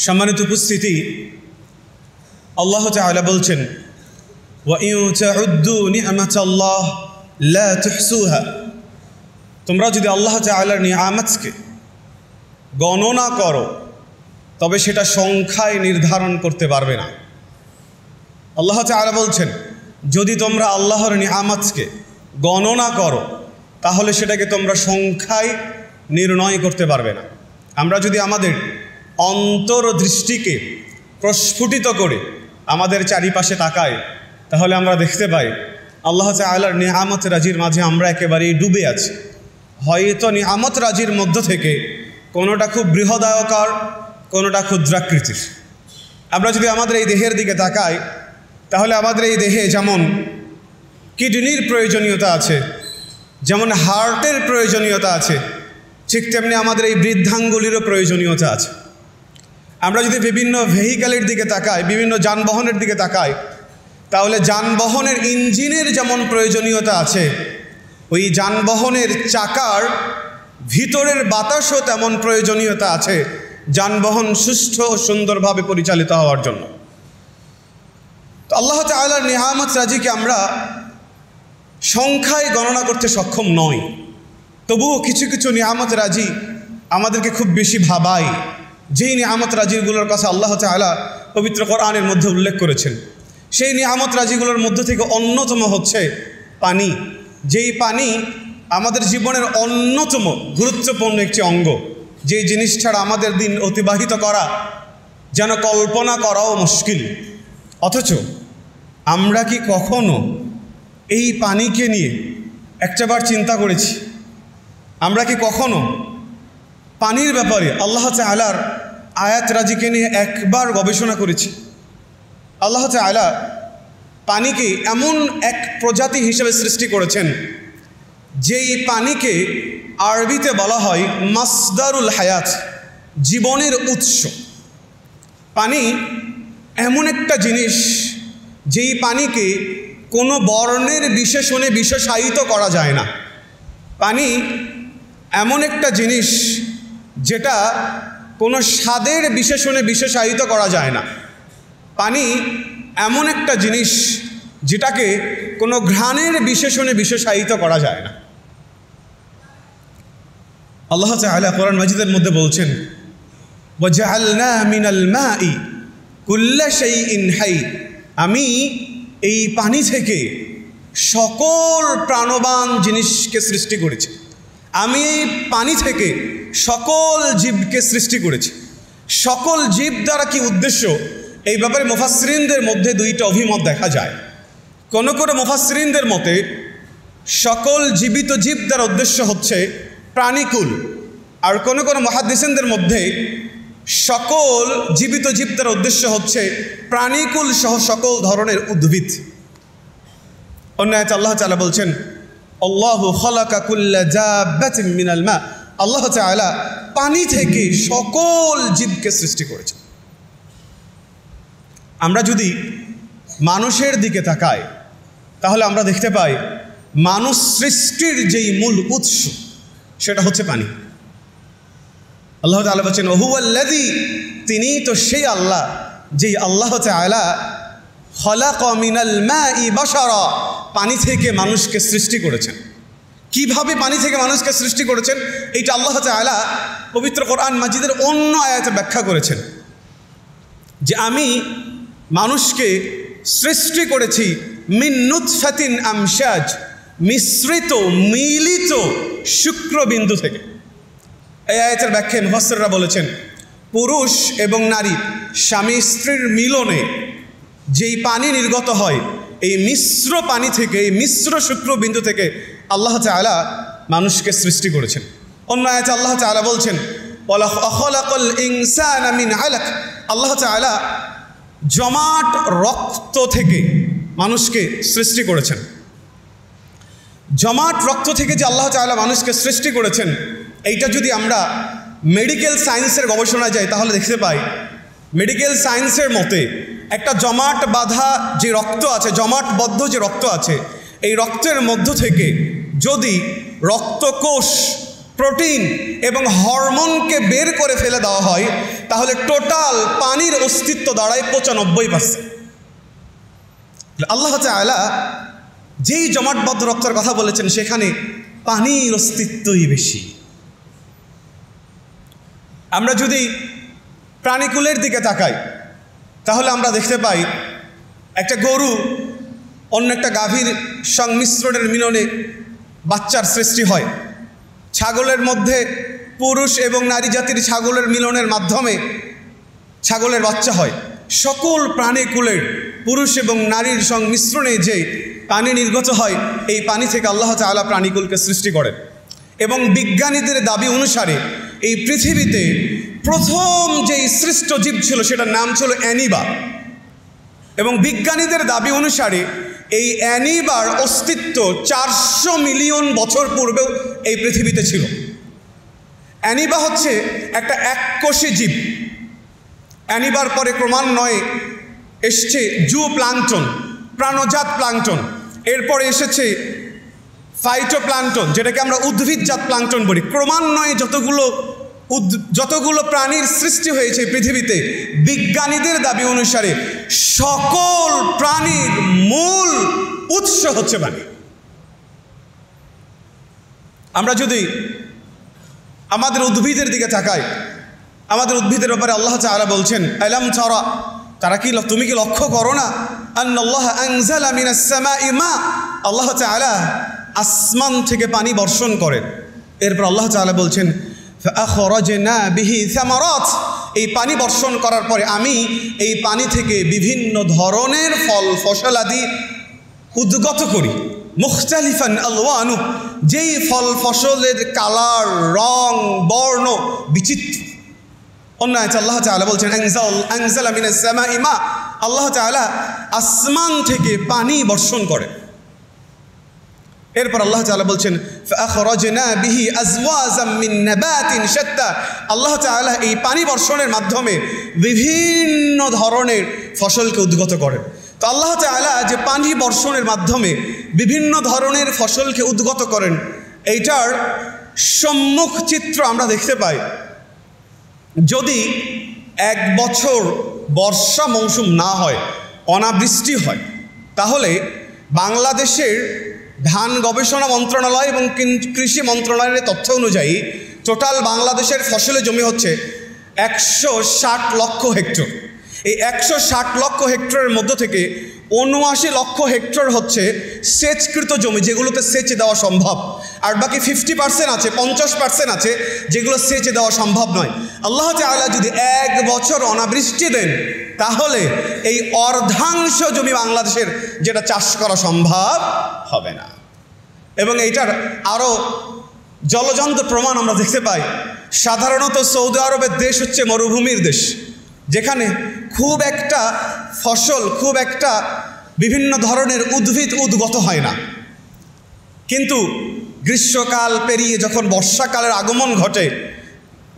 সম্মানিত উপস্থিতি, আল্লাহ তাআলা বলছেন ওয়া ইন তাউদ্দু নি'মাতাল্লাহ লা তুহসুহা। তোমরা যদি আল্লাহ তাআলার নিয়ামতকে গণনা করো তবে সেটা সংখ্যায় নির্ধারণ করতে পারবে না। আল্লাহ তাআলা বলছেন যদি তোমরা আল্লাহর নিয়ামতকে গণনা করো তাহলে সেটাকে তোমরা সংখ্যায় নির্ণয় করতে পারবে না। আমরা যদি আমাদের অন্তর্দৃষ্টিকে প্রস্ফুটিত করে আমাদের চারিপাশে তাকাই তাহলে আমরা দেখতে পাই আল্লাহ তাআলার নিয়ামত রাজির মাঝে আমরা একেবারেই ডুবে আছি। হয়তো নিয়ামত রাজির মধ্য থেকে কোনোটা খুব বৃহদায়কার, কোনোটা ক্ষুদ্রাকৃতির। আমরা যদি আমাদের এই দেহের দিকে তাকাই তাহলে আমাদের এই দেহে যেমন কিডনির প্রয়োজনীয়তা আছে, যেমন হার্টের প্রয়োজনীয়তা আছে, ঠিক তেমনি আমাদের এই বৃদ্ধাঙ্গুলিরও প্রয়োজনীয়তা আছে। আমরা যদি বিভিন্ন ভেহিক্যালের দিকে তাকাই, বিভিন্ন যানবাহনের দিকে তাকাই, তাহলে যানবাহনের ইঞ্জিনের যেমন প্রয়োজনীয়তা আছে, ওই যানবাহনের চাকার ভিতরের বাতাসও তেমন প্রয়োজনীয়তা আছে যানবাহন সুষ্ঠু ও সুন্দরভাবে পরিচালিত হওয়ার জন্য। তো আল্লাহ তাআলার নিয়ামত রাজিকে আমরা সংখ্যায় গণনা করতে সক্ষম নই, তবুও কিছু কিছু নিয়ামত রাজি আমাদেরকে খুব বেশি ভাবায়, যেই নিয়ামত রাজিগুলোর কথা আল্লাহ তাআলা পবিত্র কোরআনের মধ্যে উল্লেখ করেছেন। সেই নিয়ামত রাজিগুলোর মধ্য থেকে অন্যতম হচ্ছে পানি। যেই পানি আমাদের জীবনের অন্যতম গুরুত্বপূর্ণ একটি অঙ্গ, যেই জিনিস ছাড়া আমাদের দিন অতিবাহিত করা যেন কল্পনা করাও মুশকিল। অথচ আমরা কি কখনো এই পানিকে নিয়ে একটাবার চিন্তা করেছি? আমরা কি কখনো পানির ব্যাপারে আল্লাহ তাআলার আয়াত রাজিকে নিয়ে একবার গবেষণা করেছি? আল্লাহ তাআলা পানিকে এমন এক প্রজাতি হিসেবে সৃষ্টি করেছেন যেই পানিকে আরবিতে বলা হয় মাসদারুল হায়াত, জীবনের উৎস। পানি এমন একটা জিনিস যেই পানিকে কোনো বর্ণের বিশেষণে বিশেষায়িত করা যায় না। পানি এমন একটা জিনিস যেটা কোনো স্বাদের বিশেষণে বিশেষায়িত করা যায় না। পানি এমন একটা জিনিস যেটাকে কোনো ঘ্রাণের বিশেষণে বিশেষায়িত করা যায় না। আল্লাহ তাআলা কোরআন মাজিদের মধ্যে বলছেন ওয়াজআলনা মিনাল মাই কুল্লা শাইইন হাই। আমি এই পানি থেকে সকল প্রাণবান জিনিসকে সৃষ্টি করেছি। আমি এই পানি থেকে সকল জীবকে সৃষ্টি করেছি। সকল জীব দ্বারা কি উদ্দেশ্য, এই ব্যাপারে মুফাসসিরিনদের মধ্যে দুইটা অভিমত দেখা যায়। কোনো কোনো মুফাসসিরিনদের মতে সকল জীবিত জীব দ্বারা উদ্দেশ্য হচ্ছে প্রাণীকুল, আর কোনো কোনো মুহাদ্দিসিনদের মধ্যে সকল জীবিত জীব দ্বারা উদ্দেশ্য হচ্ছে প্রাণীকুল সহ সকল ধরনের উদ্ভিদ। অন্য আয়াতে আল্লাহ তাআলা বলছেন আল্লাহু খালাকা কুল্লা দাব্বাতিন মিনাল মা। আল্লাহ তাআলা পানি থেকে সকল জীবকে সৃষ্টি করেছেন। আমরা যদি মানুষের দিকে তাকাই তাহলে আমরা দেখতে পাই মানুষ সৃষ্টির যেই মূল উৎস সেটা হচ্ছে পানি। আল্লাহ তাআলা বলেছেন ওহুয়াল্লাযী, তিনি তো সেই আল্লাহ যেই আল্লাহ তাআলা খালাকা মিনাল মাই বাশারা, পানি থেকে মানুষকে সৃষ্টি করেছেন। কিভাবে পানি থেকে মানুষকে সৃষ্টি করেছেন এইটা আল্লাহ তাআলা পবিত্র কোরআন মাজিদের অন্য আয়াতে ব্যাখ্যা করেছেন যে আমি মানুষকে সৃষ্টি করেছি মিন নুতফাতিন আমশাজ, মিশ্রিত মিলিত শুক্রবিন্দু থেকে। এই আয়াতের ব্যাখ্যায় মুফাসসিররা বলেছেন পুরুষ এবং নারী স্বামী স্ত্রীর মিলনে যেই পানি নির্গত হয় এই মিশ্র পানি থেকে, এই মিশ্র শুক্রবিন্দু থেকে আল্লাহ তাআলা মানুষকে সৃষ্টি করেছেন। অন্য আয়াতে আল্লাহ তাআলা বলছেন ওয়া খালাকাল ইনসানা মিন আলাক। আল্লাহ তাআলা জমাট রক্ত থেকে মানুষকে সৃষ্টি করেছেন। জমাট রক্ত থেকে যে আল্লাহ তাআলা মানুষকে সৃষ্টি করেছেন, এইটা যদি আমরা মেডিকেল সায়েন্সের গবেষণায় যাই তাহলে দেখতে পাই মেডিকেল সায়েন্সের মতে একটা জমাট বাঁধা যে রক্ত আছে, জমাটবদ্ধ যে রক্ত আছে, এই রক্তের মধ্য থেকে যদি রক্তকোষ, প্রোটিন এবং হরমোনকে বের করে ফেলে দেওয়া হয় তাহলে টোটাল পানির অস্তিত্ব দাঁড়ায় 95%। আল্লাহ তাআলা যেই জমাটবদ্ধতার কথা বলেছেন সেখানে পানির অস্তিত্বই বেশি। আমরা যদি প্রাণীকুলের দিকে তাকাই তাহলে আমরা দেখতে পাই একটা গরু অন্য একটা গাভীর সংমিশ্রণের মিলনে বাচ্চার সৃষ্টি হয়। ছাগলের মধ্যে পুরুষ এবং নারী জাতির ছাগলের মিলনের মাধ্যমে ছাগলের বাচ্চা হয়। সকল প্রাণীকুলের পুরুষ এবং নারীর সংমিশ্রণে যে পানি নির্গত হয়, এই পানি থেকে আল্লাহ তাআলা প্রাণীকুলকে সৃষ্টি করেন। এবং বিজ্ঞানীদের দাবি অনুসারে এই পৃথিবীতে প্রথম যেই সৃষ্ট জীব ছিল সেটার নাম ছিল অ্যানিবা। এবং বিজ্ঞানীদের দাবি অনুসারে এই অ্যানিবার অস্তিত্ব 400 মিলিয়ন বছর পূর্বেও এই পৃথিবীতে ছিল। অ্যানিবা হচ্ছে একটা এককোষী জীব। অ্যানিবার পরে ক্রমান্বয়ে এসছে জু প্লাঙ্কটন, প্রাণজাত প্লাঙ্কটন। এরপরে এসেছে ফাইটোপ্লাঙ্কটন, যেটাকে আমরা উদ্ভিদজাত প্লাঙ্কটন বলি। ক্রমান্বয়ে যতগুলো প্রাণীর সৃষ্টি হয়েছে পৃথিবীতে, বিজ্ঞানীদের দাবি অনুসারে সকল প্রাণীর মূল উৎস হচ্ছে পানি। আমরা যদি আমাদের উদ্ভিদের দিকে তাকাই, আমাদের উদ্ভিদের ব্যাপারে আল্লাহ তাআলা বলছেন, আলাম তারা, তারা কি তুমি কি লক্ষ্য করো না, আন্নাল্লাহ আনজালা মিনাস সামাই মা, আল্লাহ তাআলা আসমান থেকে পানি বর্ষণ করেন। এরপর আল্লাহ তাআলা বলছেন ফাআখরাজনা বিহি সামারাত, এই পানি বর্ষণ করার পরে আমি এই পানি থেকে বিভিন্ন ধরনের ফল ফসলাদি উদ্গত করি। মুখতালিফান আলওয়ানু, যেই ফল ফসলের কালার, রং, বর্ণ বিচিত্র। অন্য আয়াতে আল্লাহ তাআলা বলছেন আনজালা মিনাস সামাই মা, আল্লাহ তাআলা আসমান থেকে পানি বর্ষণ করেন। এরপর আল্লাহ তাআলা বলছেন ফাআখরাজনা বিহি আজওয়াজাম মিন নাবাতিন শাত্তা, আল্লাহ তাআলা এই পানি বর্ষণের মাধ্যমে বিভিন্ন ধরনের ফসলকে উদ্গত করেন। তো আল্লাহ তাআলা যে পানি বর্ষণের মাধ্যমে বিভিন্ন ধরনের ফসলকে উদ্গত করেন, এইটার সম্মুখ চিত্র আমরা দেখতে পাই। যদি এক বছর বর্ষা মৌসুম না হয়, অনাবৃষ্টি হয়, তাহলে বাংলাদেশের ধান গবেষণা মন্ত্রণালয় এবং কৃষি মন্ত্রণালয়ের তথ্য অনুযায়ী টোটাল বাংলাদেশের ফসলের জমি হচ্ছে 160 লক্ষ হেক্টর। এই 160 লক্ষ হেক্টরের মধ্য থেকে 79 লক্ষ হেক্টর হচ্ছে সেচকৃত জমি, যেগুলোতে সেচ দেওয়া সম্ভব। আর বাকি 50% আছে, 50% আছে যেগুলো সেচ দেওয়া সম্ভব নয়। আল্লাহ তাআলা যদি এক বছর অনাবৃষ্টি দেন, তাহলে এই অর্ধাংশ জমি বাংলাদেশের যেটা চাষ করা সম্ভব হবে না। এবং এইটার আরও জলজন্ত প্রমাণ আমরা দেখতে পাই। সাধারণত সৌদি আরবের দেশ হচ্ছে মরুভূমির দেশ, যেখানে খুব একটা ফসল, খুব একটা বিভিন্ন ধরনের উদ্ভিদ উদ্গত হয় না। কিন্তু গ্রীষ্মকাল পেরিয়ে যখন বর্ষাকালের আগমন ঘটে,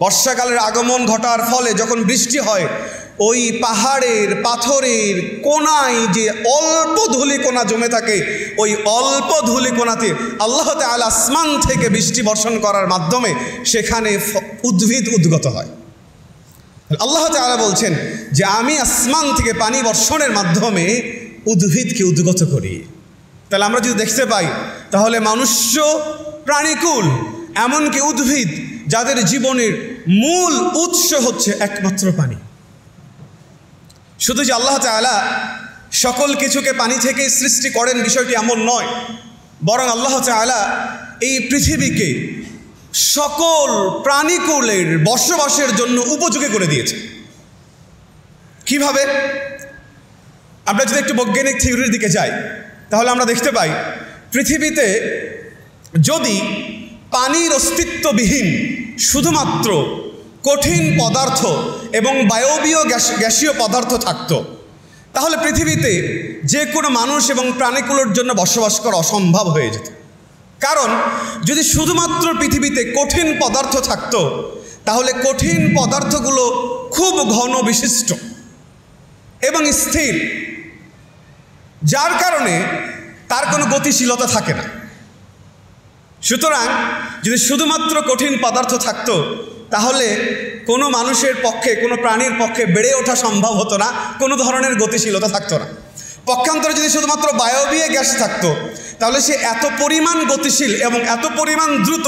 বর্ষাকালের আগমন ঘটার ফলে যখন বৃষ্টি হয়, ওই পাহাড়ের পাথরের কোনায় যে অল্প ধূলিকণা জমে থাকে, ওই অল্প ধূলিকণাতে আল্লাহ তাআলা আসমান থেকে বৃষ্টি বর্ষণ করার মাধ্যমে সেখানে উদ্ভিদ উদ্গত হয়। আল্লাহ তাআলা বলছেন যে আমি আসমান থেকে পানি বর্ষণের মাধ্যমে উদ্ভিদকে উদ্গত করি। তাহলে আমরা যদি দেখতে পাই, তাহলে মনুষ্য, প্রাণীকুল, এমনকি উদ্ভিদ, যাদের জীবনের মূল উৎস হচ্ছে একমাত্র পানি। শুধু যে আল্লাহ তাআলা সকল কিছুকে পানি থেকেই সৃষ্টি করেন বিষয়টি এমন নয়, বরং আল্লাহ তাআলা এই পৃথিবীকে সকল প্রাণীকুলের বসবাসের জন্য উপযোগী করে দিয়েছে। কিভাবে? আমরা যদি একটু বৈজ্ঞানিক থিওরির দিকে যাই, তাহলে আমরা দেখতে পাই পৃথিবীতে যদি পানির অস্তিত্ববিহীন শুধুমাত্র কঠিন পদার্থ এবং বায়বীয় গ্যাসীয় পদার্থ থাকত, তাহলে পৃথিবীতে যে কোনো মানুষ এবং প্রাণীকুলের জন্য বসবাস করা অসম্ভব হয়ে যেত। কারণ যদি শুধুমাত্র পৃথিবীতে কঠিন পদার্থ থাকত, তাহলে কঠিন পদার্থগুলো খুব ঘন বিশিষ্ট এবং স্থির, যার কারণে তার কোনো গতিশীলতা থাকে না। সুতরাং যদি শুধুমাত্র কঠিন পদার্থ থাকতো, তাহলে কোনো মানুষের পক্ষে, কোনো প্রাণীর পক্ষে বেড়ে ওঠা সম্ভব হতো না, কোনো ধরনের গতিশীলতা থাকতো না। পক্ষান্তরে যদি শুধুমাত্র বায়বীয় গ্যাস থাকতো, তাহলে সে এত পরিমাণ গতিশীল এবং এত পরিমাণ দ্রুত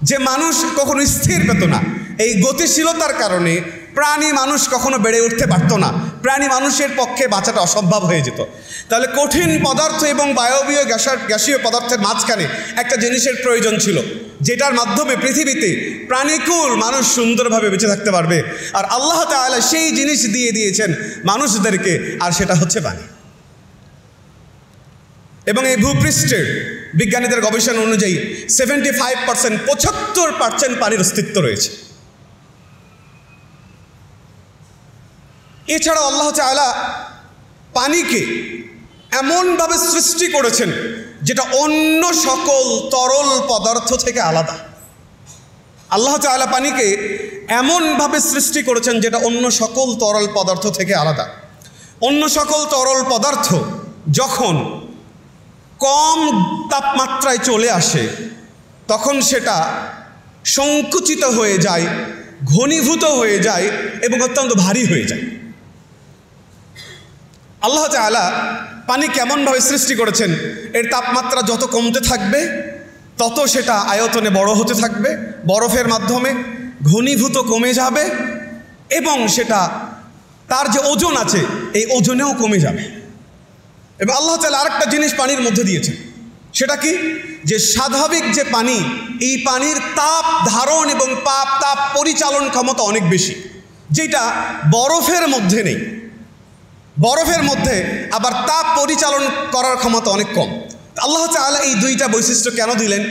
যে মানুষ কখনো স্থির পেত না। এই গতিশীলতার কারণে প্রাণী মানুষ কখনো বেড়ে উঠতে পারতো না, প্রাণী মানুষের পক্ষে বাঁচাটা অসম্ভব হয়ে যেত। তাহলে কঠিন পদার্থ এবং বায়বীয় গ্যাসীয় পদার্থের মাঝখানে একটা জিনিসের প্রয়োজন ছিল, যেটার মাধ্যমে পৃথিবীতে প্রাণীকুল মানুষ সুন্দরভাবে বেঁচে থাকতে পারবে। আর আল্লাহ তাআলা সেই জিনিস দিয়ে দিয়েছেন মানুষদেরকে, আর সেটা হচ্ছে পানি। এবং এই ভূপৃষ্ঠের বিজ্ঞানীদের গবেষণা অনুযায়ী 75% পানির অস্তিত্ব রয়েছে। এছাড়াও আল্লাহ তাআলা পানিকে এমনভাবে সৃষ্টি করেছেন যেটা অন্য সকল তরল পদার্থ থেকে আলাদা। আল্লাহ তাআলা পানিকে এমনভাবে সৃষ্টি করেছেন যেটা অন্য সকল তরল পদার্থ থেকে আলাদা। অন্য সকল তরল পদার্থ যখন কম তাপমাত্রায় চলে আসে, তখন সেটা সংকুচিত হয়ে যায়, ঘনীভূত হয়ে যায় এবং অত্যন্ত ভারী হয়ে যায়। আল্লাহ তাআলা পানি কেমনভাবে সৃষ্টি করেছেন, এর তাপমাত্রা যত কমতে থাকবে তত সেটা আয়তনে বড় হতে থাকবে, বরফের মাধ্যমে ঘনীভূত কমে যাবে এবং সেটা তার যে ওজন আছে এই ওজনেও কমে যাবে। এবং আল্লাহ তাআলা আরেকটা জিনিস পানির মধ্যে দিয়েছেন, সেটা কি, যে স্বাভাবিক যে পানি, এই পানির তাপ ধারণ এবং তাপ পরিচালন ক্ষমতা অনেক বেশি, যেটা বরফের মধ্যে নেই। বরফের মধ্যে আবার তাপ পরিচালন করার ক্ষমতা অনেক কম। আল্লাহ তাআলা এই দুইটা বৈশিষ্ট্য কেন দিলেন,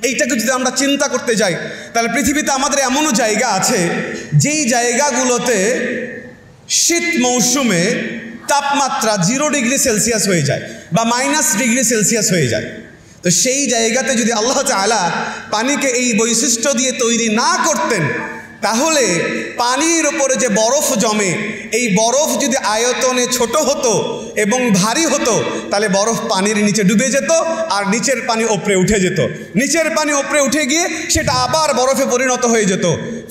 এইটাকে যদি আমরা চিন্তা করতে যাই, তাহলে পৃথিবীতে আমাদের এমনও জায়গা আছে যেই জায়গাগুলোতে শীত মৌসুমে তাপমাত্রা 0 ডিগ্রি সেলসিয়াস হয়ে যায় বা -ডিগ্রি সেলসিয়াস হয়ে যায়। তো সেই জায়গাতে যদি আল্লাহ তাআলা পানিকে এই বৈশিষ্ট্য দিয়ে তৈরি না করতেন, তাহলে পানির ওপরে যে বরফ জমে, এই বরফ যদি আয়তনে ছোট হতো এবং ভারী হতো, তাহলে বরফ পানির নিচে ডুবে যেত আর নিচের পানি ওপরে উঠে যেত। নিচের পানি ওপরে উঠে গিয়ে সেটা আবার বরফে পরিণত হয়ে যেত,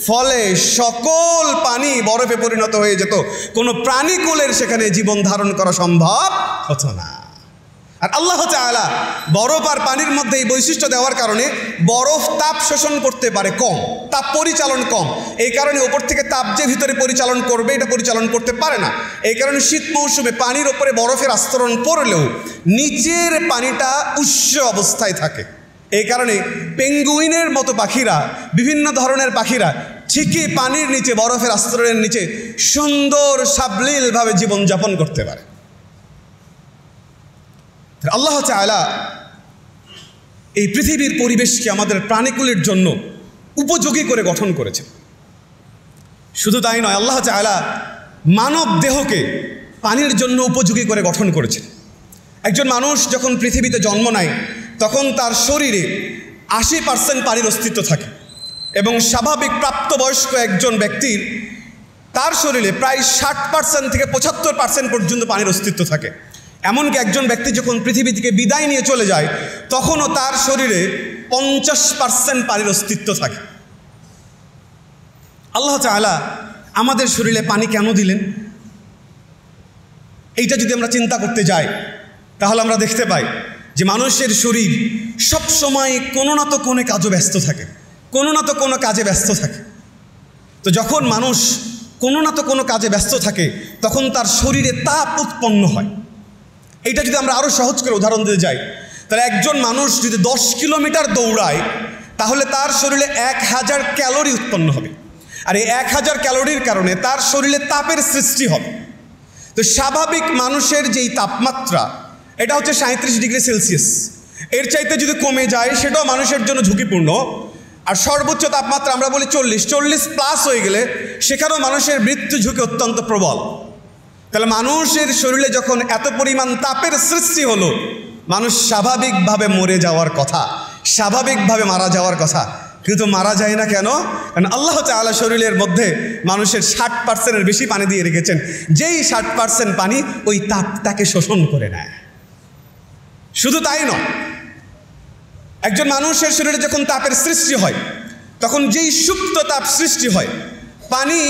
ফলে সকল পানি বরফে পরিণত হয়ে যেত। কোনো প্রাণীকুলের সেখানে জীবন ধারণ করা সম্ভব হতো না। আর আল্লাহ তাআলা বরফ আর পানির মধ্যে এই বৈশিষ্ট্য দেওয়ার কারণে বরফ তাপ শোষণ করতে পারে কম, তাপ পরিচালন কম। এই কারণে ওপর থেকে তাপ যে ভিতরে পরিচালন করবে, এটা পরিচালন করতে পারে না। এই কারণে শীত মৌসুমে পানির ওপরে বরফের আস্তরণ পড়লেও নিচের পানিটা উষ্ণ অবস্থায় থাকে। এই কারণে পেঙ্গুইনের মতো পাখিরা, বিভিন্ন ধরনের পাখিরা ঠিকই পানির নিচে, বরফের আস্তরণের নিচে সুন্দর সাবলীলভাবে জীবনযাপন করতে পারে। আল্লাহ তাআলা এই পৃথিবীর পরিবেশকে আমাদের প্রাণীকুলের জন্য উপযোগী করে গঠন করেছেন। শুধু তাই নয়, আল্লাহ তাআলা মানব দেহকে পানির জন্য উপযোগী করে গঠন করেছেন। একজন মানুষ যখন পৃথিবীতে জন্ম নেয়, তখন তার শরীরে 80% পানির অস্তিত্ব থাকে এবং স্বাভাবিক প্রাপ্তবয়স্ক একজন ব্যক্তির তার শরীরে প্রায় 60% থেকে 75% পর্যন্ত পানির অস্তিত্ব থাকে। এমনকি একজন ব্যক্তি যখন পৃথিবী থেকে বিদায় নিয়ে চলে যায়, তখনও তার শরীরে 50% পানির অস্তিত্ব থাকে। আল্লাহ তাআলা আমাদের শরীরে পানি কেন দিলেন, এইটা যদি আমরা চিন্তা করতে যাই, তাহলে আমরা দেখতে পাই যে মানুষের শরীর সব সময় কোনো না তো কোনো কাজে ব্যস্ত থাকে, কোনো না তো কোনো কাজে ব্যস্ত থাকে। তো যখন মানুষ কোনো না তো কোনো কাজে ব্যস্ত থাকে, তখন তার শরীরে তাপ উৎপন্ন হয়। এইটা যদি আমরা আরও সহজ করে উদাহরণ দিতে যাই, তাহলে একজন মানুষ যদি 10 কিলোমিটার দৌড়ায়, তাহলে তার শরীরে 1000 ক্যালোরি উৎপন্ন হবে। আর এই 1000 ক্যালোরির কারণে তার শরীরে তাপের সৃষ্টি হবে। তো স্বাভাবিক মানুষের যেই তাপমাত্রা, এটা হচ্ছে 37 ডিগ্রি সেলসিয়াস। এর চাইতে যদি কমে যায়, সেটাও মানুষের জন্য ঝুঁকিপূর্ণ। আর সর্বোচ্চ তাপমাত্রা আমরা বলি 40 প্লাস হয়ে গেলে সেখানেও মানুষের মৃত্যু ঝুঁকি অত্যন্ত প্রবল। তাহলে মানুষের শরীরে যখন এত পরিমাণ তাপের সৃষ্টি হলো, মানুষ স্বাভাবিকভাবে মরে যাওয়ার কথা, স্বাভাবিকভাবে মারা যাওয়ার কথা, কিন্তু মারা যায় না কেন? কারণ আল্লাহ তাআলা শরীরের মধ্যে মানুষের 60%-এর বেশি পানি দিয়ে রেখেছেন, যেই 60% পানি ওই তাপটাকে শোষণ করে নেয়। শুধু তাই নয়, একজন মানুষের শরীরে যখন তাপের সৃষ্টি হয়, তখন যেই সুপ্ত তাপ সৃষ্টি হয়, পানি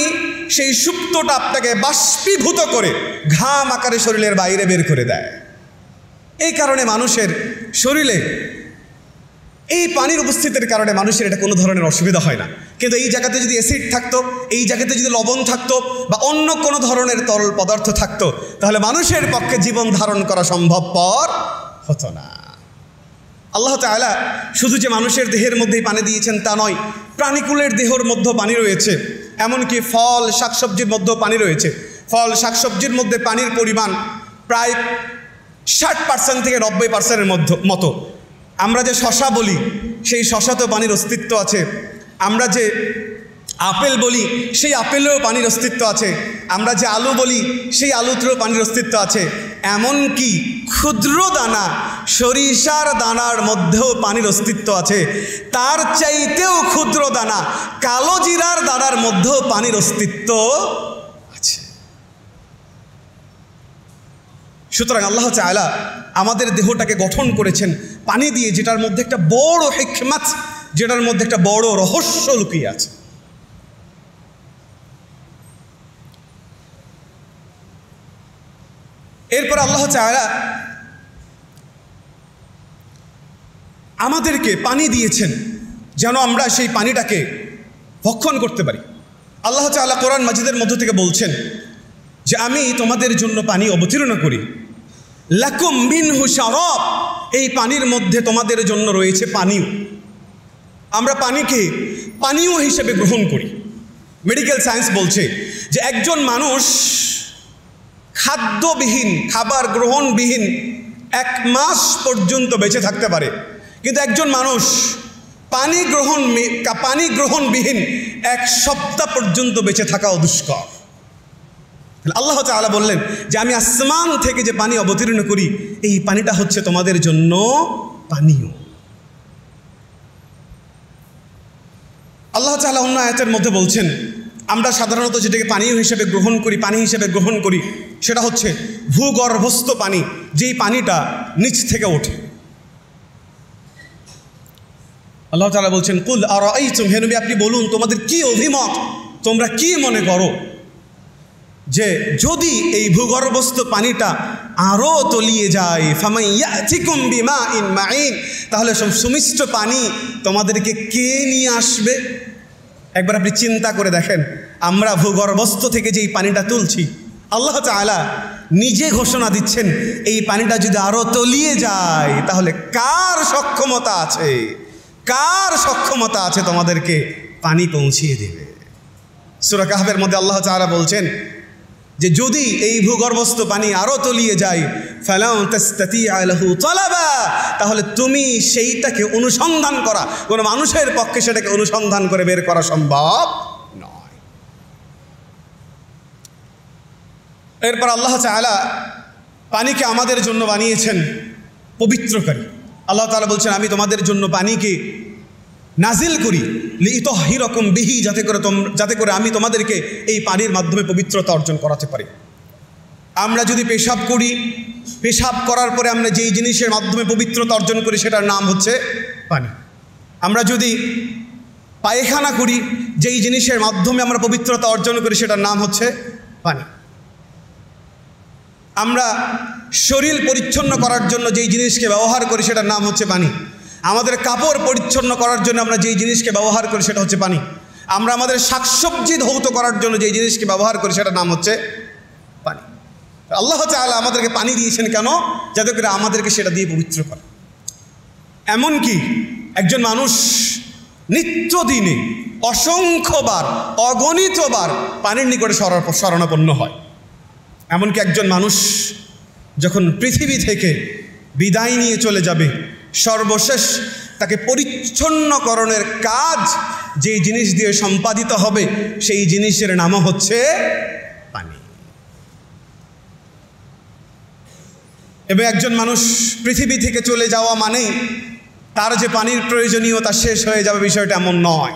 সেই সুপ্তটা আপনাকে বাষ্পীভূত করে ঘাম আকারে শরীরের বাইরে বের করে দেয়। এই কারণে মানুষের শরীরে এই পানির উপস্থিতির কারণে মানুষের এটা কোনো ধরনের অসুবিধা হয় না। কিন্তু এই জায়গাতে যদি অ্যাসিড থাকতো, এই জায়গাতে যদি লবণ থাকতো বা অন্য কোনো ধরনের তরল পদার্থ থাকতো, তাহলে মানুষের পক্ষে জীবন ধারণ করা সম্ভবপর হতো না। আল্লাহ তাআলা শুধু যে মানুষের দেহের মধ্যেই পানি দিয়েছেন তা নয়, প্রাণীকুলের দেহের মধ্যেও পানি রয়েছে। এমনকি ফল শাকসবজির মধ্যেও পানি রয়েছে। ফল শাকসবজির মধ্যে পানির পরিমাণ প্রায় 60% থেকে 90%-এর মতো। আমরা যে শশা বলি, সেই শশাতেও পানির অস্তিত্ব আছে। আমরা যে আপেল বলি, সেই আপেলেও পানির অস্তিত্ব আছে। আমরা যে আলু বলি, সেই আলুতেও পানির অস্তিত্ব আছে। এমনকি ক্ষুদ্র দানা সরিষার দানার মধ্যেও পানির অস্তিত্ব আছে। তার চাইতেও ক্ষুদ্র দানা কালো জিরার দানার মধ্যেও পানির অস্তিত্ব আছে। সুতরাং আল্লাহ তাআলা আমাদের দেহটাকে গঠন করেছেন পানি দিয়ে, যেটার মধ্যে একটা বড় হিকমত, যেটার মধ্যে একটা বড় রহস্য লুকিয়ে আছে। এরপর আল্লাহ তাআলা আমাদেরকে পানি দিয়েছেন যেন আমরা সেই পানিটাকে ভক্ষণ করতে পারি। আল্লাহ তাআলা কোরআন মাজিদের মধ্য থেকে বলছেন যে আমি তোমাদের জন্য পানি অবতীর্ণ করি, লাকুম মিনহু শারাব, এই পানির মধ্যে তোমাদের জন্য রয়েছে পানীয়। আমরা পানিকে পানীয় হিসেবে গ্রহণ করি। মেডিকেল সায়েন্স বলছে যে একজন মানুষ খাদ্যবিহীন, খাবার গ্রহণবিহীন 1 মাস পর্যন্ত বেঁচে থাকতে পারে, কিন্তু একজন মানুষ পানি গ্রহণবিহীন 1 সপ্তাহ পর্যন্ত বেঁচে থাকাও দুষ্কর। আল্লাহ তাআলা বললেন যে আমি আসমান থেকে যে পানি অবতীর্ণ করি, এই পানিটা হচ্ছে তোমাদের জন্য পানীয়। আল্লাহ তাআলা অন্য আয়াতের মধ্যে বলছেন আমরা সাধারণত যেটাকে পানীয় হিসেবে গ্রহণ করি, পানি হিসেবে গ্রহণ করি, সেটা হচ্ছে ভূগর্ভস্থ পানি, যেই পানিটা নিচ থেকে ওঠে। আল্লাহ তাআলা বলছেন কুল আরাআইতুম, হে নবী আপনি বলুন তোমাদের কি অভিমত, তোমরা কি মনে করো যে যদি এই ভূগর্ভস্থ পানিটা আরও তলিয়ে যায়, ফামান ইয়াতিকুম বিমাইন মাইন, তাহলে সব সুমিষ্ট পানি তোমাদেরকে কে নিয়ে আসবে? একবার আপনি চিন্তা করে দেখেন, আমরা ভূগর্ভস্থ থেকে যেই পানিটা তুলছি, আল্লাহ তাআলা নিজে ঘোষণা দিচ্ছেন এই পানিটা যদি আরও তলিয়ে যায় তাহলে কার সক্ষমতা আছে, কার সক্ষমতা আছে তোমাদেরকে পানি পৌঁছিয়ে দেবে। সূরা কাহফের মধ্যে আল্লাহ তাআলা বলছেন যে যদি এই ভূগর্ভস্থ পানি আরও তলিয়ে যায়, ফালা তাস্তাতিআ লাহু তালাবা, তাহলে তুমি সেইটাকে অনুসন্ধান করা, কোনো মানুষের পক্ষে সেটাকে অনুসন্ধান করে বের করা সম্ভব নয়। এরপর আল্লাহ তাআলা পানিকে আমাদের জন্য বানিয়েছেন পবিত্রকারী। আল্লাহ তাআলা বলছেন আমি তোমাদের জন্য পানিকে নাজিল করি লিতুহহিরাকুম বিহি, যাতে করে আমি তোমাদেরকে এই পানির মাধ্যমে পবিত্রতা অর্জন করাতে পারি। আমরা যদি পেশাব করি, পেশাব করার পরে আমরা যেই জিনিসের মাধ্যমে পবিত্রতা অর্জন করি সেটার নাম হচ্ছে পানি। আমরা যদি পায়খানা করি, যেই জিনিসের মাধ্যমে আমরা পবিত্রতা অর্জন করি সেটার নাম হচ্ছে পানি। আমরা শরীর পরিচ্ছন্ন করার জন্য যেই জিনিসকে ব্যবহার করি সেটার নাম হচ্ছে পানি। আমাদের কাপড় পরিচ্ছন্ন করার জন্য আমরা যেই জিনিসকে ব্যবহার করি সেটা হচ্ছে পানি। আমরা আমাদের শাকসবজি ধৌত করার জন্য যেই জিনিসকে ব্যবহার করি সেটার নাম হচ্ছে পানি। আল্লাহ তাআলা আমাদেরকে পানি দিয়েছেন কেন? যাতে করে আমাদেরকে সেটা দিয়ে পবিত্র করে। এমনকি একজন মানুষ নিত্যদিনে অসংখ্যবার, অগণিতবার পানির নিকটে শরণাপন্ন হয়। এমনকি একজন মানুষ যখন পৃথিবী থেকে বিদায় নিয়ে চলে যাবে, সর্বশেষ তাকে পরিচ্ছন্নকরণের কাজ যেই জিনিস দিয়ে সম্পাদিত হবে সেই জিনিসের নামও হচ্ছে পানি। এবং একজন মানুষ পৃথিবী থেকে চলে যাওয়া মানেই তার যে পানির প্রয়োজনীয়তা শেষ হয়ে যাবে, বিষয়টা এমন নয়।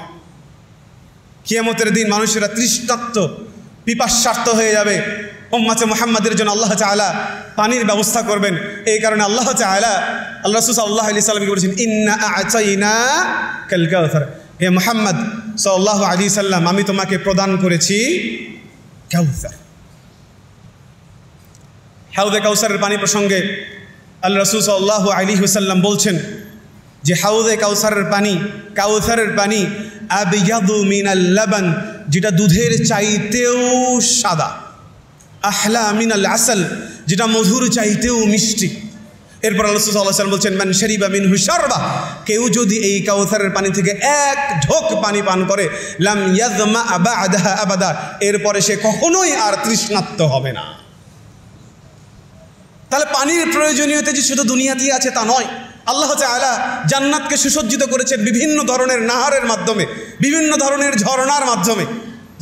কিয়ামতের দিন মানুষেরা তৃষ্ণার্ত, পিপাসার্ত হয়ে যাবে। উম্মতে মুহাম্মাদের জন্য আল্লাহ তাআলা পানির ব্যবস্থা করবেন। এই কারণে আল্লাহ তাআলা আল্লাহ রাসূল সাল্লাল্লাহু আলাইহি সাল্লামকে বলেছেন ইন্না আ'তাইনাকাল কাউসার, হে মুহাম্মদ সাল্লাল্লাহু আলাইহি সাল্লাম, আমি তোমাকে প্রদান করেছি কাউসার। হাউদে কাউসারের পানি প্রসঙ্গে আল্লাহ রাসূল সাল্লাল্লাহু আলাইহি ওয়াসাল্লাম বলছেন যে হাউদে কাউসারের পানি আবিয়াদু মিনাল লাবান, যেটা দুধের চাইতেও সাদা, আহলা মিনাল আসল, যেটা মধুর চাইতেও মিষ্টি। এরপর আল্লাহ সাল্লাল্লাহু আলাইহি ওয়াসাল্লাম বলছেন মান শারিবা মিনহু শারবা, কেউ যদি এই কাউসারের পানি থেকে এক ঢোক পানি পান করে লাম ইয়াযমা বা'দাহা আবাদা, এরপরে সে কখনোই আর তৃষ্ণার্ত হবে না। তাহলে পানির প্রয়োজনীয়তা যে শুধু দুনিয়াতেই আছে তা নয়, আল্লাহ তাআলা জান্নাতকে সুসজ্জিত করেছেন বিভিন্ন ধরনের নাহারের মাধ্যমে, বিভিন্ন ধরনের ঝর্ণার মাধ্যমে,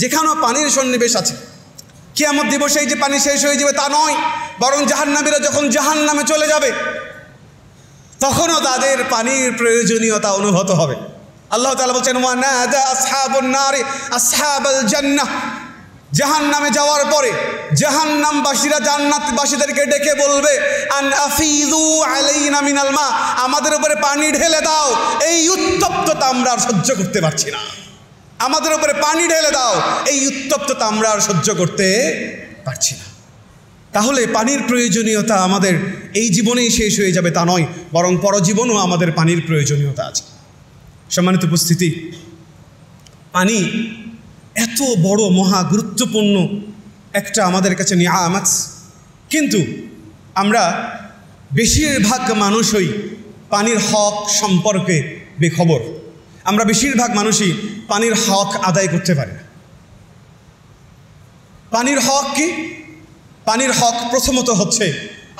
যেখানেও পানির সন্নিবেশ আছে। কিয়ামত দিবসে এই যে পানি শেষ হয়ে যাবে তা নয়, বরং জাহান্নামীরা যখন জাহান্নামে চলে যাবে তখনও তাদের পানির প্রয়োজনীয়তা অনুভূত হবে। আল্লাহ তাআলা বলছেন ওয়া নাদা আসহাবুন নারি আসহাবাল জান্নাহ, জাহান্নামে যাওয়ার পরে জাহান্নামবাসীরা জান্নাতবাসীদেরকে ডেকে বলবে আন আফিযু আলাইনা মিনাল মা, আমাদের উপরে পানি ঢেলে দাও, এই উত্তপ্ততা আমরা আর সহ্য করতে পারছি না, আমাদের উপরে পানি ঢেলে দাও, এই উত্তপ্ততা আমরা আর সহ্য করতে পারছি না। তাহলে পানির প্রয়োজনীয়তা আমাদের এই জীবনেই শেষ হয়ে যাবে তা নয়, বরং পরজীবনেও আমাদের পানির প্রয়োজনীয়তা আছে। সম্মানিত উপস্থিতি, পানি এত বড় মহা গুরুত্বপূর্ণ একটা আমাদের কাছে নিয়ামত, কিন্তু আমরা বেশিরভাগ মানুষই পানির হক সম্পর্কে বেখবর। আমরা বেশিরভাগ মানুষই পানির হক আদায় করতে পারি না। পানির হক কি? পানির হক প্রথমত হচ্ছে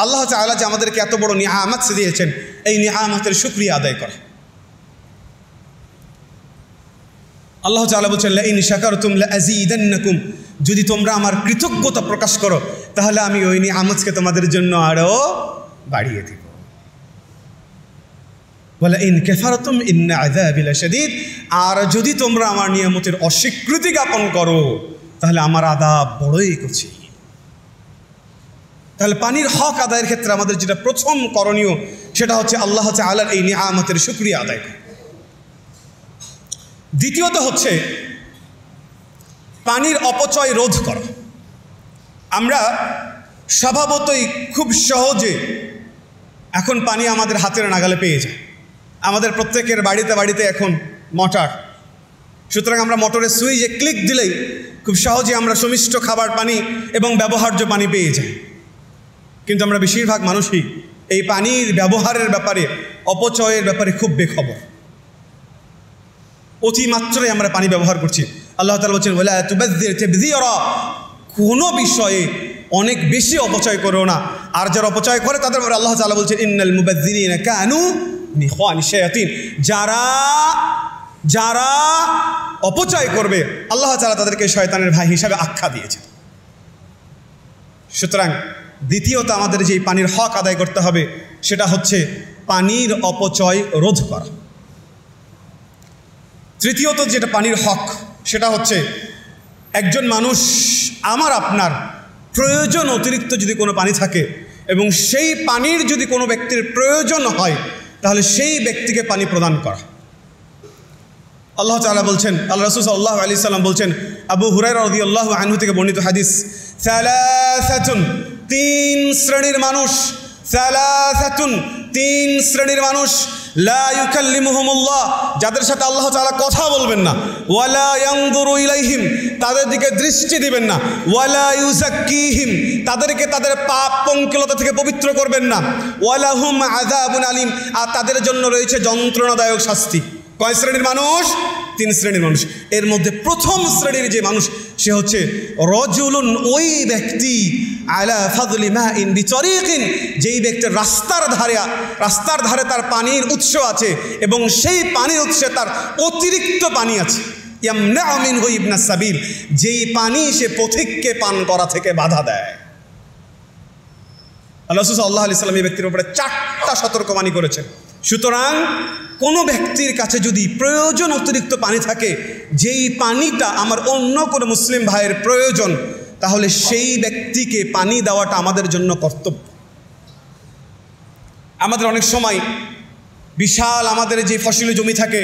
আল্লাহ তাআলা যে আমাদেরকে এত বড় নিয়ামত দিয়েছেন, এই নিয়ামতের শুকরিয়া আদায় করা। আল্লাহ তাআলা বলছেন লা ইন শাকারতুম লা আযীদান্নাকুম, যদি তোমরা আমার কৃতজ্ঞতা প্রকাশ করো তাহলে আমি ওই নিয়ামতকে তোমাদের জন্য আরো বাড়িয়ে দিব। ওয়ালা ইন কাফারতুম ইন্না আযাবি লাশাদীদ, আর যদি তোমরা আমার নিয়ামতের অস্বীকৃতি জ্ঞাপন করো তাহলে আমার আযাব বড়ই কঠিন। তাহলে পানির হক আদায়ের ক্ষেত্রে আমাদের যেটা প্রথম করণীয় সেটা হচ্ছে আল্লাহ তাআলার এই নিয়ামতের শুকরিয়া আদায় করা। দ্বিতীয়ত হচ্ছে পানির অপচয় রোধ করা। আমরা স্বভাবতই খুব সহজে এখন পানি আমাদের হাতের নাগালে পেয়ে যায়। আমাদের প্রত্যেকের বাড়িতে বাড়িতে এখন মোটর, সুতরাং আমরা মোটরের সুইচে ক্লিক দিলেই খুব সহজে আমরা সুমিষ্ট খাবার পানি এবং ব্যবহার্য পানি পেয়ে যাই। কিন্তু আমরা বেশিরভাগ মানুষই এই পানির ব্যবহারের ব্যাপারে, অপচয়ের ব্যাপারে খুব বেখবর। অতিমাত্রায় আমরা পানি ব্যবহার করছি। আল্লাহ তাআলা বলছেন ওয়ালা তুবাযযির তাবযীরা, কোনো বিষয়ে অনেক বেশি অপচয় করো না। আর যারা অপচয় করে তাদের ব্যাপারে আল্লাহ তাআলা বলছেন ইন্নাল মুবাযযিরিনা কানু মিন ইখওয়ানিশ শায়াতিন, যারা অপচয় করবে আল্লাহ তাআলা তাদেরকে শয়তানের ভাই হিসাবে আখ্যা দিয়েছেন। সুতরাং দ্বিতীয়ত আমাদের যে পানির হক আদায় করতে হবে সেটা হচ্ছে পানির অপচয় রোধ করা। তৃতীয়ত যেটা পানির হক সেটা হচ্ছে একজন মানুষ, আমার আপনার প্রয়োজন অতিরিক্ত যদি কোনো পানি থাকে এবং সেই পানির যদি কোনো ব্যক্তির প্রয়োজন হয় তাহলে সেই ব্যক্তিকে পানি প্রদান করা। আল্লাহ তাআলা বলছেন, আল্লাহ রাসূল সাল্লাল্লাহু আলাইহি সাল্লাম বলছেন, আবু হুরায়রা রাদিয়াল্লাহু আনহু থেকে বর্ণিত হাদিস, সালাসাতুন, তিন শ্রেণীর মানুষ, লা ইউকাল্লিমুহুমুল্লাহ, যাদের সাথে আল্লাহ তাআলা কথা বলবেন না, ওয়ালা ইয়ানজুরু ইলাইহিম, তাদের দিকে দৃষ্টি দিবেন না, ওয়ালা ইউযাক্কিহিম, তাদেরকে তাদের পাপ পঙ্কিলতা থেকে পবিত্র করবেন না, ওয়ালাহুম আযাবুন আলীম, আর তাদের জন্য রয়েছে যন্ত্রণাদায়ক শাস্তি। কয় শ্রেণীর মানুষ? তিন শ্রেণীর মানুষ। এর মধ্যে প্রথম শ্রেণীর যে মানুষ সে হচ্ছে রজুলুন, ওই ব্যক্তি, আলা ফাদলি মাইন বিতরিকিন, যেই ব্যক্তির রাস্তার ধারে তার পানির উৎস আছে এবং সেই পানির উৎসে তার অতিরিক্ত পানি আছে। ইয়ামনাউ মিনহু ইবনাস সাবিল, যেই পানি সে পথিককে পান করা থেকে বাধা দেয়। আল্লাহ সাল্লাল্লাহু আলাইহি সাল্লাম এই ব্যক্তির উপরে 4টা সতর্কবাণী করেছেন। সুতরাং কোনো ব্যক্তির কাছে যদি প্রয়োজন অতিরিক্ত পানি থাকে, যেই পানিটা আমার অন্য কোনো মুসলিম ভাইয়ের প্রয়োজন, তাহলে সেই ব্যক্তিকে পানি দেওয়াটা আমাদের জন্য কর্তব্য। আমাদের অনেক সময় বিশাল আমাদের যে ফসলি জমি থাকে,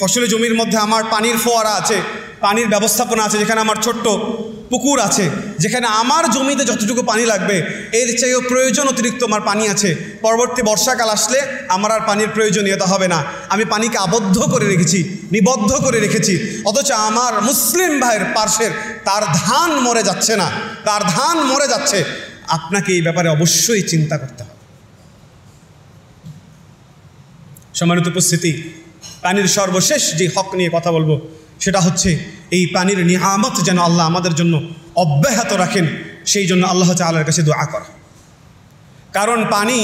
ফসলি জমির মধ্যে আমার পানির ফোয়ারা আছে, পানির ব্যবস্থাপনা আছে, যেখানে আমার ছোট্ট পুকুর আছে, যেখানে আমার জমিতে যতটুকু পানি লাগবে এর চেয়েও প্রয়োজন অতিরিক্ত আমার পানি আছে। পরবর্তী বর্ষাকাল আসলে আমার আর পানির প্রয়োজনীয়তা হবে না। আমি পানিকে আবদ্ধ করে রেখেছি, নিবদ্ধ করে রেখেছি, অথচ আমার মুসলিম ভাইয়ের পার্শ্বের তার ধান মরে যাচ্ছে না, তার ধান মরে যাচ্ছে। আপনাকে এই ব্যাপারে অবশ্যই চিন্তা করতে হবে। সম্মানিত উপস্থিতি, পানির সর্বশেষ যে হক নিয়ে কথা বলবো সেটা হচ্ছে এই পানির নিয়ামত যেন আল্লাহ আমাদের জন্য অব্যাহত রাখেন, সেই জন্য আল্লাহ তাআলার কাছে দোয়া করা। কারণ পানি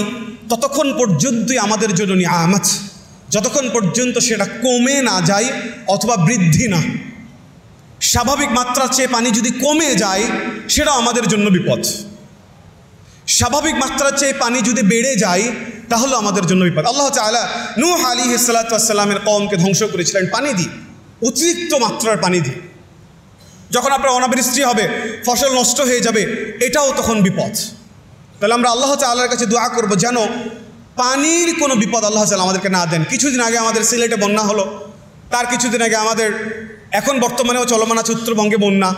ততক্ষণ পর্যন্তই আমাদের জন্য নিয়ামত যতক্ষণ পর্যন্ত সেটা কমে না যায় অথবা বৃদ্ধি না। স্বাভাবিক মাত্রার চেয়ে পানি যদি কমে যায় সেটা আমাদের জন্য বিপদ। স্বাভাবিক মাত্রার চেয়ে পানি যদি বেড়ে যায় তাহলে আমাদের জন্য বিপদ। আল্লাহ তাআলা নূহ আলাইহিস সালাতু ওয়াস সালামের কওমকে ধ্বংস করেছিলেন পানি দিয়ে, অতিরিক্ত মাত্রার পানি দিয়ে। যখন আপনার অনাবৃষ্টি হবে, ফসল নষ্ট হয়ে যাবে, এটাও তখন বিপদ। তাহলে আমরা আল্লাহ তাআলার কাছে দোয়া করব যেন পানির কোনো বিপদ আল্লাহ তাআলা আমাদেরকে না দেন। কিছুদিন আগে আমাদের সিলেটে বন্যা হলো, তার কিছুদিন আগে আমাদের এখন বর্তমানেও চলমান আছে উত্তরবঙ্গে বন্যা।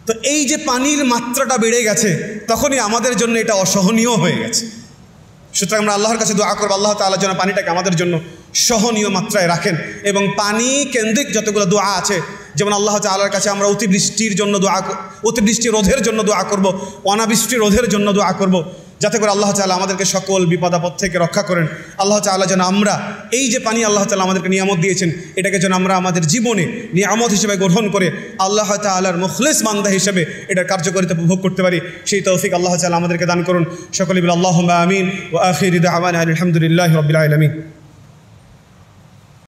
তো এই যে পানির মাত্রাটা বেড়ে গেছে, তখনই আমাদের জন্য এটা অসহনীয় হয়ে গেছে। সুতরাং আমরা আল্লাহর কাছে দোয়া করব আল্লাহ তাআলা যেন পানিটাকে আমাদের জন্য সহনীয় মাত্রায় রাখেন। এবং পানি কেন্দ্রিক যতগুলো দোয়া আছে, যেমন আল্লাহ তাআলার কাছে আমরা অতিবৃষ্টির জন্য অতিবৃষ্টি রোধের জন্য দোয়া করব, অনাবৃষ্টি রোধের জন্য দোয়া করব, যাতে করে আল্লাহ তাআলা আমাদেরকে সকল বিপদ আপদ থেকে রক্ষা করেন। আল্লাহ তাআলা যেন আমরা এই যে পানি আল্লাহ তাআলা আমাদেরকে নিয়ামত দিয়েছেন, এটাকে যেন আমরা আমাদের জীবনে নিয়ামত হিসেবে গ্রহণ করে আল্লাহ তাআলার মুখলিস বান্দা হিসেবে এটার কার্যকারিতা উপভোগ করতে পারি, সেই তৌফিক আল্লাহ তাআলা আমাদেরকে দান করুন। সকলে বলি আল্লাহুম্মা আমিন। ওয়া আখিরু দাওয়ানা আলহামদুলিল্লাহি রাব্বিল আলামিন।